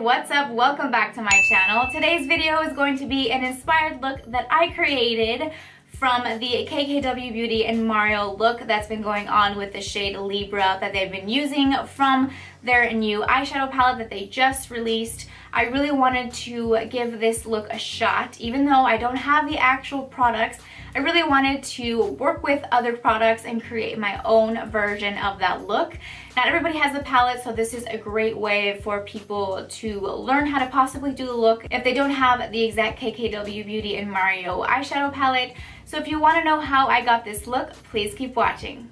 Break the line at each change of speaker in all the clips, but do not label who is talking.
what's up? Welcome back to my channel. Today's video is going to be an inspired look that I created from the KKW Beauty and Mario look that's been going on with the shade Libra that they've been using from their new eyeshadow palette that they just released. I really wanted to give this look a shot. Even though I don't have the actual products, I really wanted to work with other products and create my own version of that look. Not everybody has a palette, so this is a great way for people to learn how to possibly do the look if they don't have the exact KKW Beauty and Mario eyeshadow palette. So if you want to know how I got this look, please keep watching.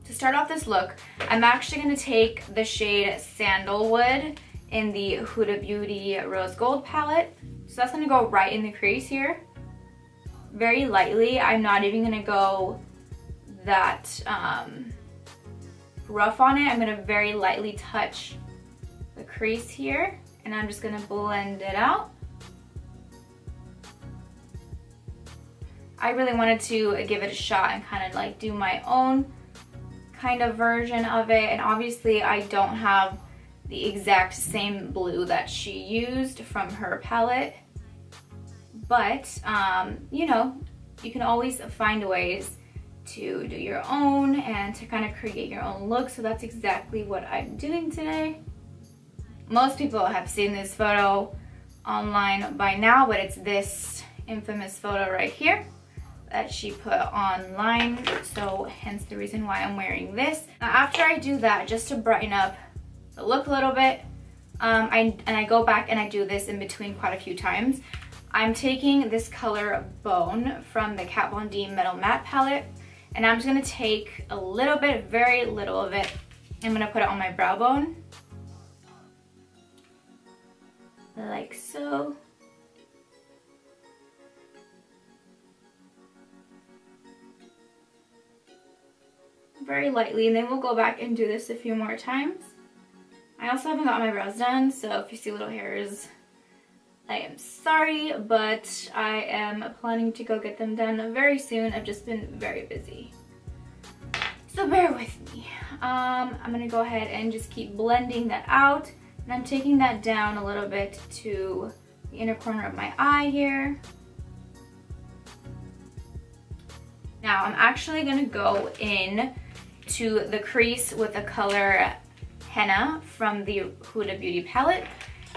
To start off this look, I'm actually going to take the shade Sandalwood in the Huda Beauty Rose Gold palette. So that's going to go right in the crease here. Very lightly. I'm not even going to go that rough on it. I'm going to very lightly touch the crease here, and I'm just going to blend it out. I really wanted to give it a shot and kind of like do my own kind of version of it, and obviously I don't have the exact same blue that she used from her palette, but you know, you can always find ways to do your own and to kind of create your own look. So that's exactly what I'm doing today. Most people have seen this photo online by now, but it's this infamous photo right here that she put online, so hence the reason why I'm wearing this. Now after I do that, just to brighten up the look a little bit, I go back and I do this in between quite a few times. I'm taking this color Bone from the Kat Von D Metal Matte palette, and I'm just going to take a little bit, very little of it. I'm going to put it on my brow bone, like so. Very lightly, and then we'll go back and do this a few more times. I also haven't got my brows done, so if you see little hairs, I am sorry, but I am planning to go get them done very soon. I've just been very busy, so bear with me. I'm gonna go ahead and just keep blending that out, and I'm taking that down a little bit to the inner corner of my eye here. Now I'm actually gonna go in to the crease with the color Henna from the Huda Beauty palette,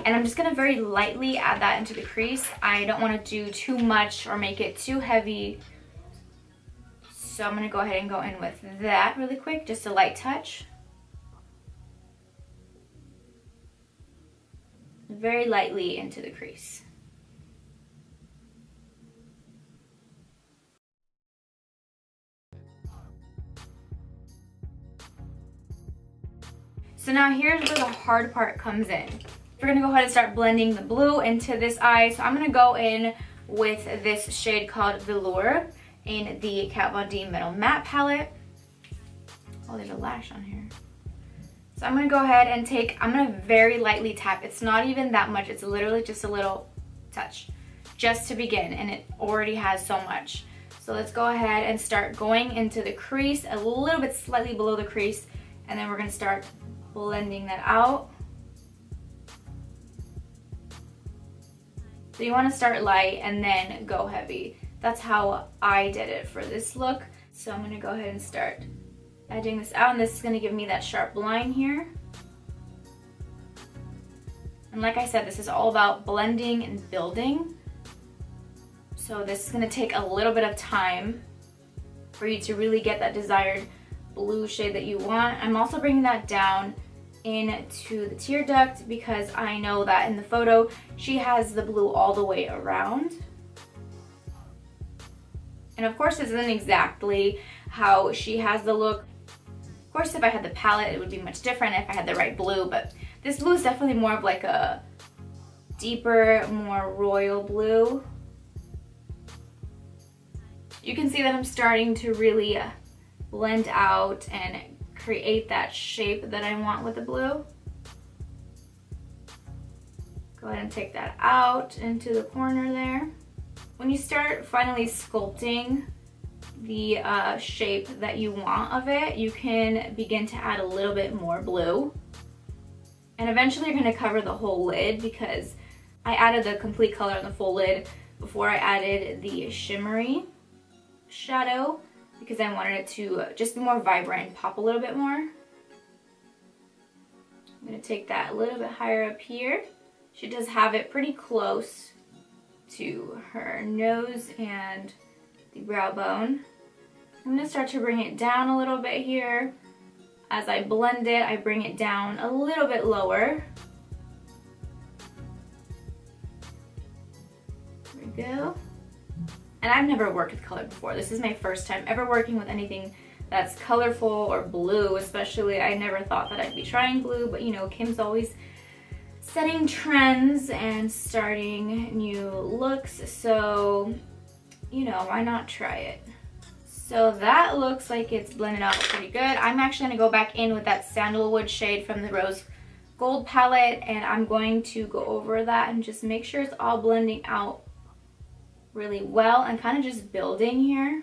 and I'm just going to very lightly add that into the crease. I don't want to do too much or make it too heavy, so I'm going to go ahead and go in with that really quick, just a light touch. Very lightly into the crease. So now here's where the hard part comes in. We're gonna go ahead and start blending the blue into this eye. So I'm gonna go in with this shade called Velour in the Kat Von D Metal Matte palette. Oh, there's a lash on here. So I'm gonna go ahead and I'm gonna very lightly tap. It's not even that much, it's literally just a little touch, just to begin, and it already has so much. So let's go ahead and start going into the crease, a little bit slightly below the crease, and then we're gonna start blending that out. So you want to start light and then go heavy. That's how I did it for this look. So I'm going to go ahead and start edging this out, and this is going to give me that sharp line here. And like I said, this is all about blending and building. So this is going to take a little bit of time for you to really get that desired blue shade that you want. I'm also bringing that down into the tear duct because I know that in the photo she has the blue all the way around. And of course this isn't exactly how she has the look. Of course if I had the palette it would be much different if I had the right blue, but this blue is definitely more of like a deeper, more royal blue. You can see that I'm starting to really blend out and create that shape that I want with the blue. Go ahead and take that out into the corner there. When you start finally sculpting the shape that you want of it, you can begin to add a little bit more blue. And eventually you're gonna cover the whole lid because I added the complete color on the full lid before I added the shimmery shadow because I wanted it to just be more vibrant and pop a little bit more. I'm gonna take that a little bit higher up here. She does have it pretty close to her nose and the brow bone. I'm gonna start to bring it down a little bit here. As I blend it, I bring it down a little bit lower. There we go. And I've never worked with color before. This is my first time ever working with anything that's colorful or blue, especially. I never thought that I'd be trying blue, but you know, Kim's always setting trends and starting new looks, so you know, why not try it? So that looks like it's blended out pretty good. I'm actually gonna go back in with that sandalwood shade from the Rose Gold palette, and I'm going to go over that and just make sure it's all blending out really well and kind of just building here.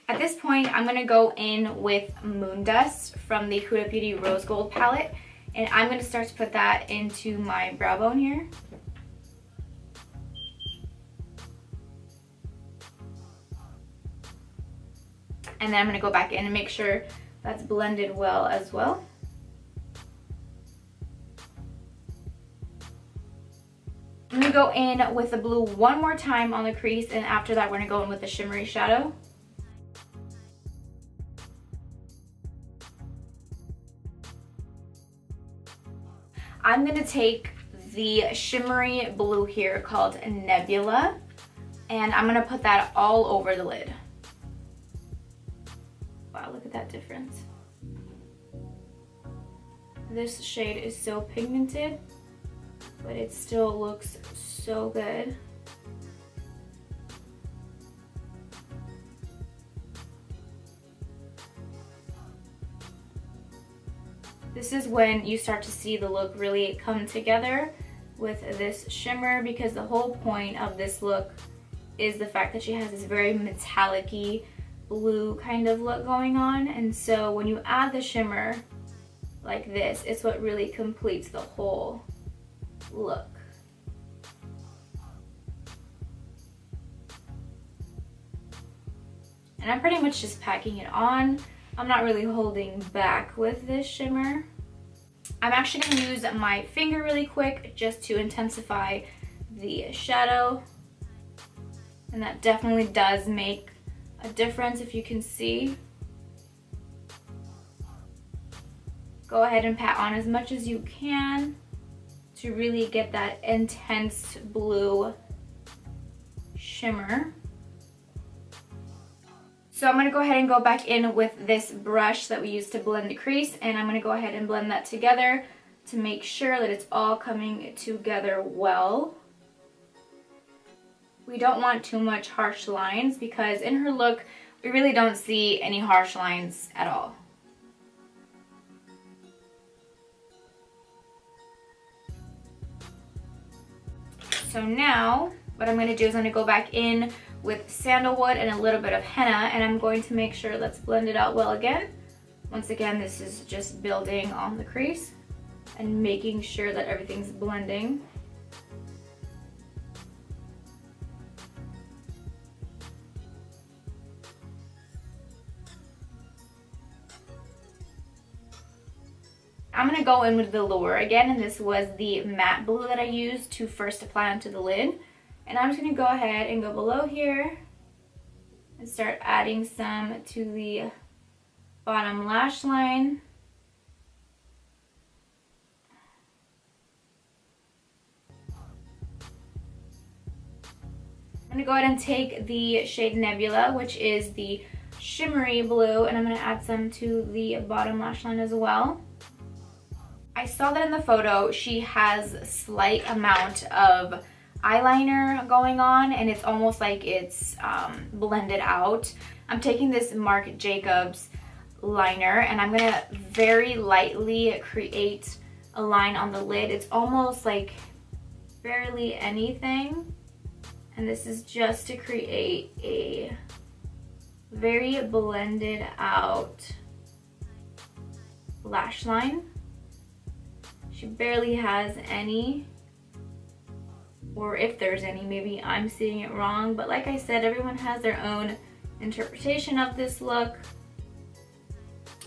At this point, I'm gonna go in with Moondust from the Huda Beauty Rose Gold palette, and I'm gonna start to put that into my brow bone here. And then I'm gonna go back in and make sure that's blended well as well. I'm gonna go in with the blue one more time on the crease, and after that we're gonna go in with the shimmery shadow. I'm gonna take the shimmery blue here called Nebula, and I'm gonna put that all over the lid. Wow, look at that difference. This shade is so pigmented, but it still looks so good. This is when you start to see the look really come together with this shimmer, because the whole point of this look is the fact that she has this very metallic-y blue kind of look going on, and so when you add the shimmer like this, it's what really completes the whole look. And I'm pretty much just packing it on. I'm not really holding back with this shimmer. I'm actually going to use my finger really quick just to intensify the shadow. And that definitely does make a difference, if you can see. Go ahead and pat on as much as you can to really get that intense blue shimmer. So I'm going to go ahead and go back in with this brush that we used to blend the crease, and I'm going to go ahead and blend that together to make sure that it's all coming together well. We don't want too much harsh lines because in her look, we really don't see any harsh lines at all. So now, what I'm going to do is I'm going to go back in with sandalwood and a little bit of henna, and I'm going to make sure that's blended out well again. Once again, this is just building on the crease and making sure that everything's blending. I'm going to go in with the Velour again, and this was the matte blue that I used to first apply onto the lid. And I'm just going to go ahead and go below here and start adding some to the bottom lash line. I'm going to go ahead and take the shade Nebula, which is the shimmery blue, and I'm going to add some to the bottom lash line as well. I saw that in the photo she has a slight amount of eyeliner going on, and it's almost like it's blended out. I'm taking this Marc Jacobs liner, and I'm gonna very lightly create a line on the lid. It's almost like barely anything, and this is just to create a very blended out lash line. She barely has any, or if there's any, maybe I'm seeing it wrong, but like I said, everyone has their own interpretation of this look.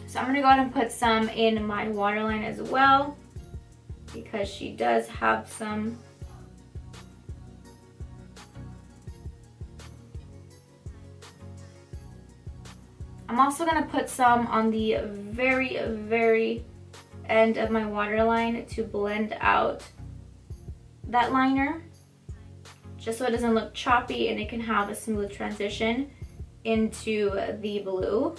So I'm gonna go ahead and put some in my waterline as well, because she does have some. I'm also gonna put some on the very, very end of my waterline to blend out that liner, just so it doesn't look choppy and it can have a smooth transition into the blue.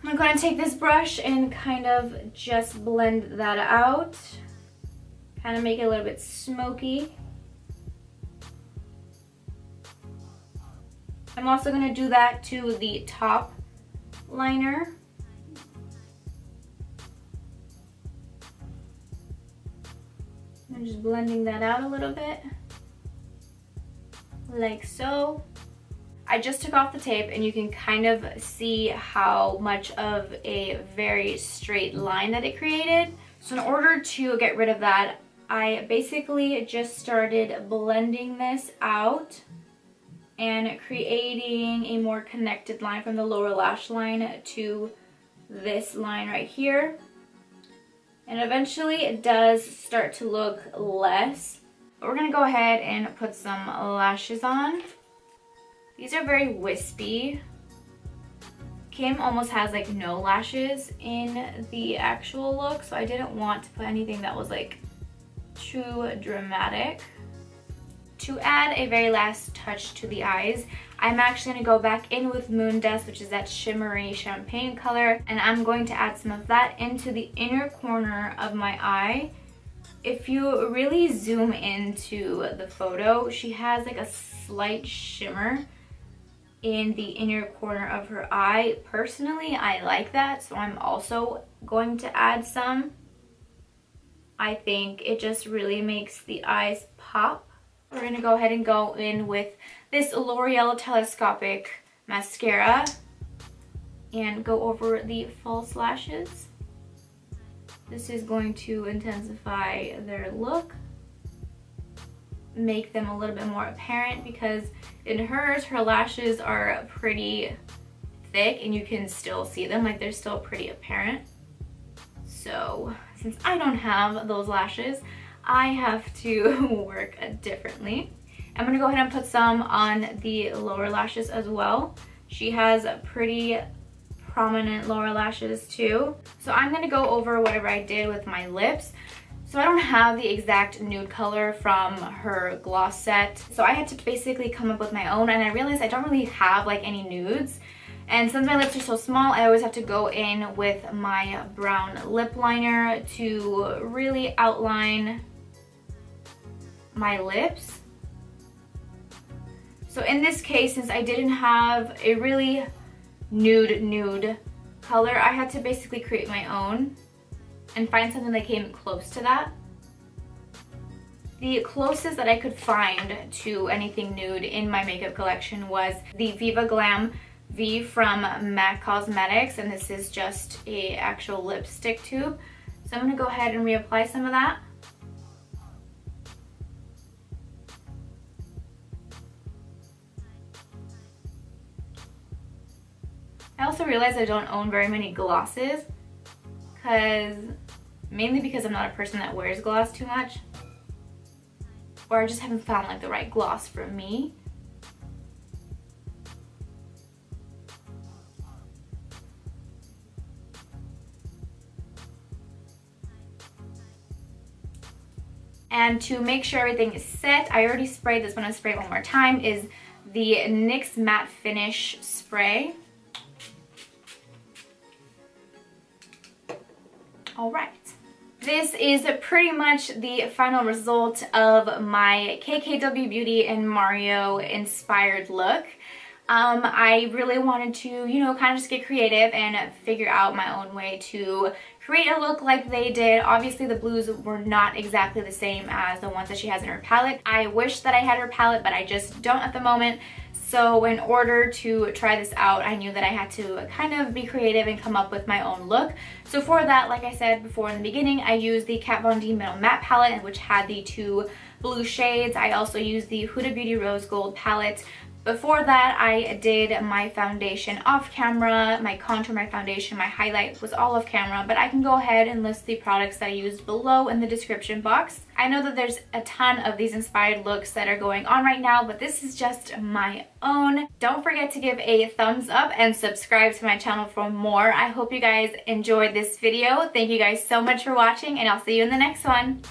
I'm gonna take this brush and kind of just blend that out, kind of make it a little bit smoky. I'm also going to do that to the top liner. I'm just blending that out a little bit, like so. I just took off the tape and you can kind of see how much of a very straight line that it created. So in order to get rid of that, I basically just started blending this out and creating a more connected line from the lower lash line to this line right here. And eventually it does start to look less. But we're gonna go ahead and put some lashes on. These are very wispy. Kim almost has like no lashes in the actual look, so I didn't want to put anything that was like too dramatic. To add a very last touch to the eyes, I'm actually going to go back in with Moondust, which is that shimmery champagne color, and I'm going to add some of that into the inner corner of my eye. If you really zoom into the photo, she has like a slight shimmer in the inner corner of her eye. Personally, I like that, so I'm also going to add some. I think it just really makes the eyes pop. We're going to go ahead and go in with this L'Oreal Telescopic mascara and go over the false lashes. This is going to intensify their look, make them a little bit more apparent, because in hers, her lashes are pretty thick and you can still see them, like they're still pretty apparent. So since I don't have those lashes, I have to work differently. I'm gonna go ahead and put some on the lower lashes as well. She has pretty prominent lower lashes too. So I'm gonna go over whatever I did with my lips. So I don't have the exact nude color from her gloss set, so I had to basically come up with my own, and I realized I don't really have like any nudes. And since my lips are so small, I always have to go in with my brown lip liner to really outline my lips. So in this case, since I didn't have a really nude color, I had to basically create my own and find something that came close to that. The closest that I could find to anything nude in my makeup collection was the Viva Glam V from MAC Cosmetics, and this is just a actual lipstick tube. So I'm gonna go ahead and reapply some of that. I also realized I don't own very many glosses, mainly because I'm not a person that wears gloss too much, or I just haven't found like the right gloss for me. And to make sure everything is set, I already sprayed this, but I'm gonna spray it one more time, is the NYX Matte Finish Spray. All right. This is pretty much the final result of my KKW Beauty and Mario inspired look. I really wanted to, you know, kind of just get creative and figure out my own way to create a look like they did. Obviously the blues were not exactly the same as the ones that she has in her palette. I wish that I had her palette, but I just don't at the moment. So in order to try this out, I knew that I had to kind of be creative and come up with my own look. So for that, like I said before in the beginning, I used the Kat Von D Middle Matte palette, which had the 2 blue shades. I also used the Huda Beauty Rose Gold palette. Before that, I did my foundation off camera, my contour, my foundation, my highlight was all off camera, but I can go ahead and list the products that I used below in the description box. I know that there's a ton of these inspired looks that are going on right now, but this is just my own. Don't forget to give a thumbs up and subscribe to my channel for more. I hope you guys enjoyed this video. Thank you guys so much for watching, and I'll see you in the next one.